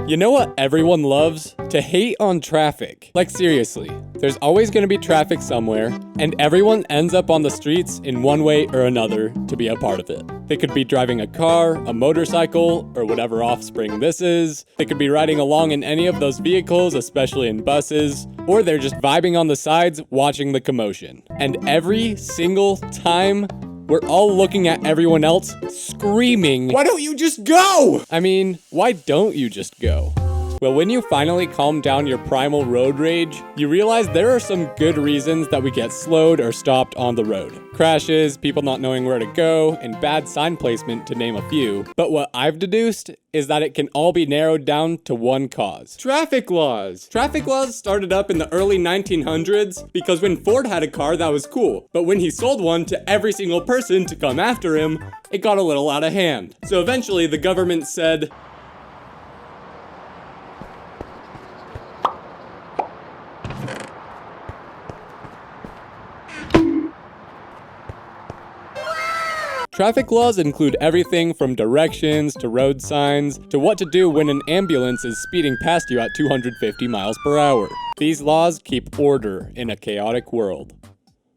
You know what everyone loves? To hate on traffic. Like seriously, there's always gonna be traffic somewhere, and everyone ends up on the streets in one way or another to be a part of it. They could be driving a car, a motorcycle, or whatever offspring this is. They could be riding along in any of those vehicles, especially in buses, or they're just vibing on the sides watching the commotion. And every single time, we're all looking at everyone else, screaming, "Why don't you just go?" I mean, why don't you just go? Well, when you finally calm down your primal road rage, you realize there are some good reasons that we get slowed or stopped on the road. Crashes, people not knowing where to go, and bad sign placement, to name a few. But what I've deduced is that it can all be narrowed down to one cause. Traffic laws. Traffic laws started up in the early 1900s because when Ford had a car that was cool, but when he sold one to every single person to come after him, it got a little out of hand. So eventually the government said, traffic laws include everything from directions to road signs to what to do when an ambulance is speeding past you at 250 miles per hour. These laws keep order in a chaotic world.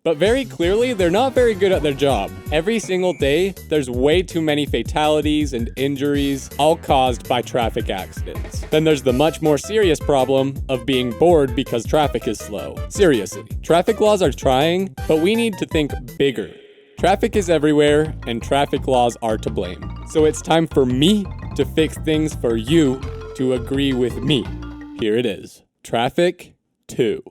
But very clearly, they're not very good at their job. Every single day, there's way too many fatalities and injuries, all caused by traffic accidents. Then there's the much more serious problem of being bored because traffic is slow. Seriously, traffic laws are trying, but we need to think bigger. Traffic is everywhere, and traffic laws are to blame. So it's time for me to fix things for you to agree with me. Here it is. Traffic 2.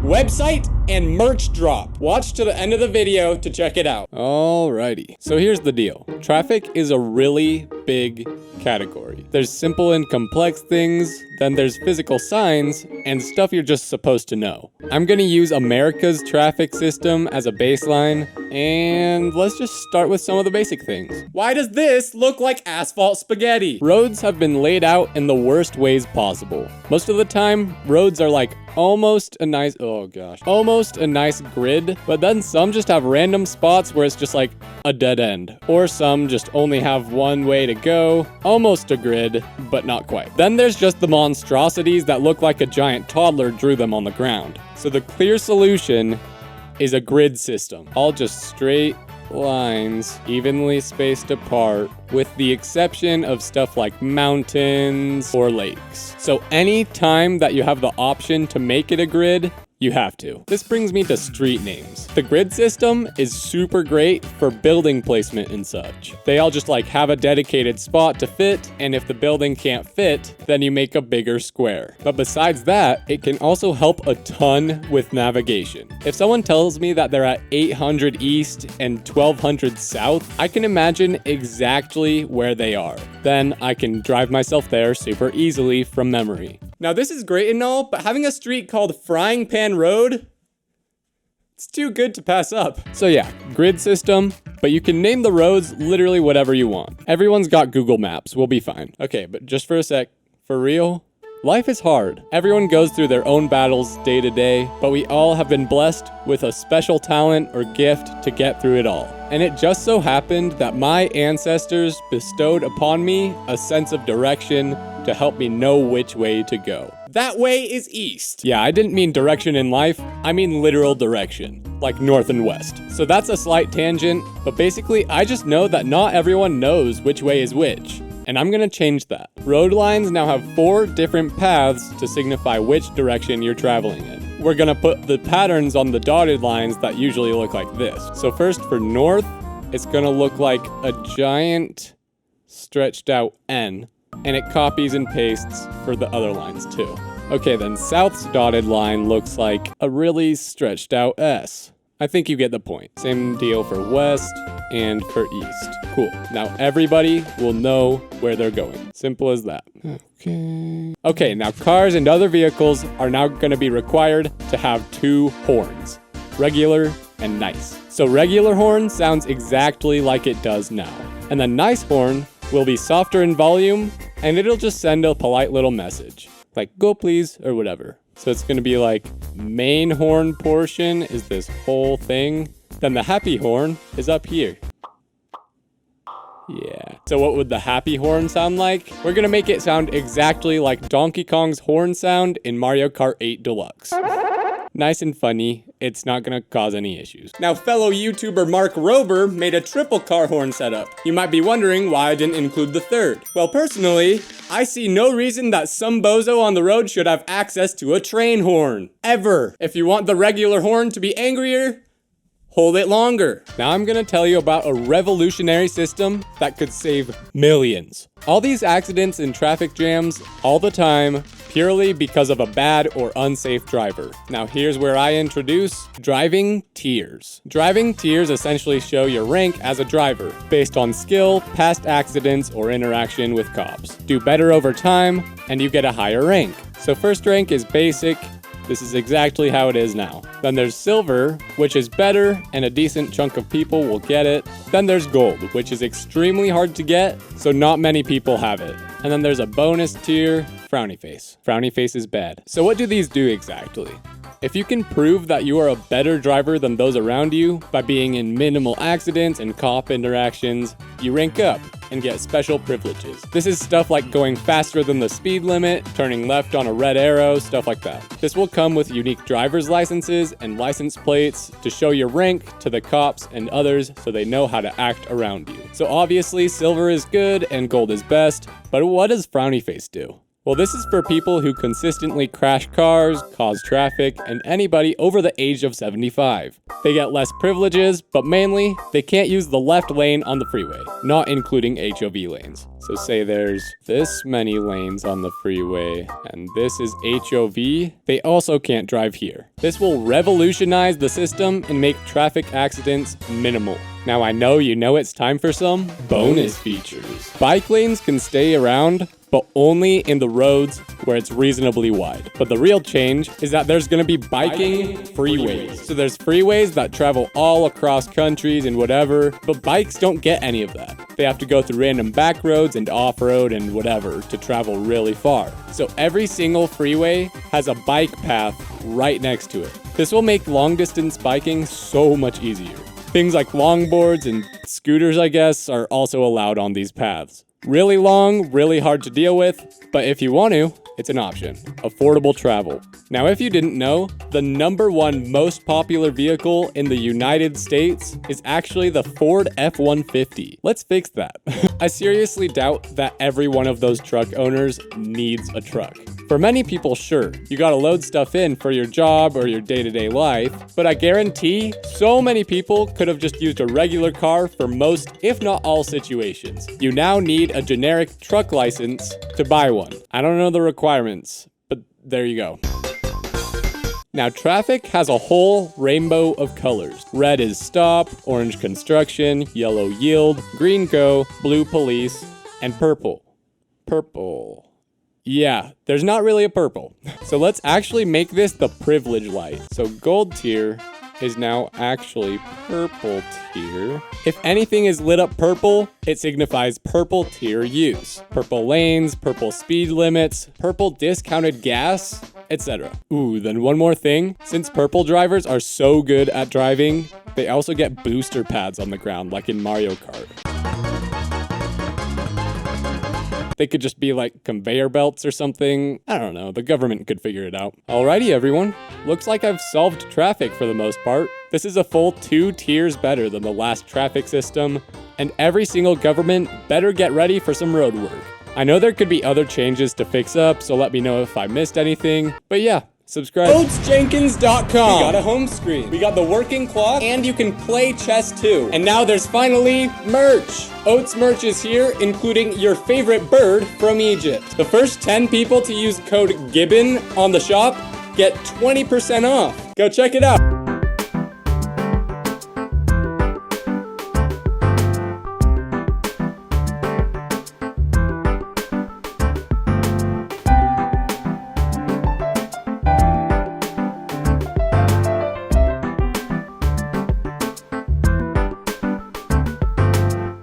Website and merch drop. Watch to the end of the video to check it out. Alrighty. So here's the deal. Traffic is a really big category. There's simple and complex things, then there's physical signs, and stuff you're just supposed to know. I'm gonna use America's traffic system as a baseline, and let's just start with some of the basic things. Why does this look like asphalt spaghetti? Roads have been laid out in the worst ways possible. Most of the time, roads are like almost a nice grid, but then some just have random spots where it's just like a dead end, or some just only have one way to go, almost a grid, but not quite. Then there's just the monstrosities that look like a giant toddler drew them on the ground. So the clear solution is a grid system, all just straight lines, evenly spaced apart, with the exception of stuff like mountains or lakes. So any time that you have the option to make it a grid, you have to. This brings me to street names. The grid system is super great for building placement and such. They all just like have a dedicated spot to fit, and if the building can't fit, then you make a bigger square. But besides that, it can also help a ton with navigation. If someone tells me that they're at 800 east and 1200 south, I can imagine exactly where they are. Then I can drive myself there super easily from memory. Now this is great and all, but having a street called Frying Pan Road, it's too good to pass up. So yeah, grid system, but you can name the roads literally whatever you want. Everyone's got Google Maps, we'll be fine. Okay, but just for a sec, for real? Life is hard. Everyone goes through their own battles day to day, but we all have been blessed with a special talent or gift to get through it all. And it just so happened that my ancestors bestowed upon me a sense of direction to help me know which way to go. That way is east. Yeah, I didn't mean direction in life, I mean literal direction, like north and west. So that's a slight tangent, but basically I just know that not everyone knows which way is which. And I'm gonna change that. Road lines now have 4 different paths to signify which direction you're traveling in. We're gonna put the patterns on the dotted lines that usually look like this. So first for north, it's gonna look like a giant stretched out N, and it copies and pastes for the other lines too. Okay, then south's dotted line looks like a really stretched out S. I think you get the point. Same deal for west and for east. Cool. Now everybody will know where they're going. Simple as that. Okay, now cars and other vehicles are now going to be required to have 2 horns. Regular and nice. So regular horn sounds exactly like it does now. And the nice horn will be softer in volume, and it'll just send a polite little message. Like, go please, or whatever. So it's gonna be like, main horn portion is this whole thing. Then the happy horn is up here. Yeah. So what would the happy horn sound like? We're gonna make it sound exactly like Donkey Kong's horn sound in Mario Kart 8 Deluxe. Nice and funny, it's not gonna cause any issues. Now, fellow YouTuber Mark Rober made a triple car horn setup. You might be wondering why I didn't include the third. Well, personally, I see no reason that some bozo on the road should have access to a train horn. Ever. If you want the regular horn to be angrier, hold it longer. Now I'm gonna tell you about a revolutionary system that could save millions. All these accidents and traffic jams all the time, purely because of a bad or unsafe driver. Now here's where I introduce driving tiers. Driving tiers essentially show your rank as a driver, based on skill, past accidents, or interaction with cops. Do better over time, and you get a higher rank. So first rank is basic. This is exactly how it is now. Then there's silver, which is better, and a decent chunk of people will get it. Then there's gold, which is extremely hard to get, so not many people have it. And then there's a bonus tier, frowny face. Frowny face is bad. So what do these do exactly? If you can prove that you are a better driver than those around you by being in minimal accidents and cop interactions, you rank up and get special privileges. This is stuff like going faster than the speed limit, turning left on a red arrow, stuff like that. This will come with unique driver's licenses and license plates to show your rank to the cops and others so they know how to act around you. So obviously silver is good and gold is best, but what does frowny face do? Well, this is for people who consistently crash cars, cause traffic, and anybody over the age of 75. They get less privileges, but mainly, they can't use the left lane on the freeway, not including HOV lanes. So say there's this many lanes on the freeway, and this is HOV, they also can't drive here. This will revolutionize the system and make traffic accidents minimal. Now I know you know it's time for some bonus features. Bike lanes can stay around, but only in the roads where it's reasonably wide. But the real change is that there's gonna be biking freeways. So there's freeways that travel all across countries and whatever, but bikes don't get any of that. They have to go through random back roads and off-road and whatever to travel really far. So every single freeway has a bike path right next to it. This will make long-distance biking so much easier. Things like longboards and scooters, I guess, are also allowed on these paths. Really long, really hard to deal with, but if you want to, it's an option. Affordable travel. Now, if you didn't know, the #1 most popular vehicle in the United States is actually the Ford F-150. Let's fix that. I seriously doubt that every one of those truck owners needs a truck. For many people, sure, you gotta load stuff in for your job or your day-to-day life, but I guarantee so many people could have just used a regular car for most, if not all situations. You now need a generic truck license to buy one. I don't know the requirements, but there you go. Now, traffic has a whole rainbow of colors. Red is stop, orange construction, yellow yield, green go, blue police, and purple. Purple. Yeah, there's not really a purple. So let's actually make this the privilege light. So gold tier is now actually purple tier. If anything is lit up purple, it signifies purple tier use. Purple lanes, purple speed limits, purple discounted gas, etc. Ooh, then one more thing. Since purple drivers are so good at driving, they also get booster pads on the ground like in Mario Kart. They could just be like conveyor belts or something. I don't know, the government could figure it out. Alrighty everyone, looks like I've solved traffic for the most part. This is a full 2 tiers better than the last traffic system, and every single government better get ready for some road work. I know there could be other changes to fix up, so let me know if I missed anything, but yeah. Subscribe. OatsJenkins.com. We got a home screen. We got the working clock, and you can play chess too. And now there's finally merch. Oats merch is here, including your favorite bird from Egypt. The first 10 people to use code Gibbon on the shop get 20% off. Go check it out.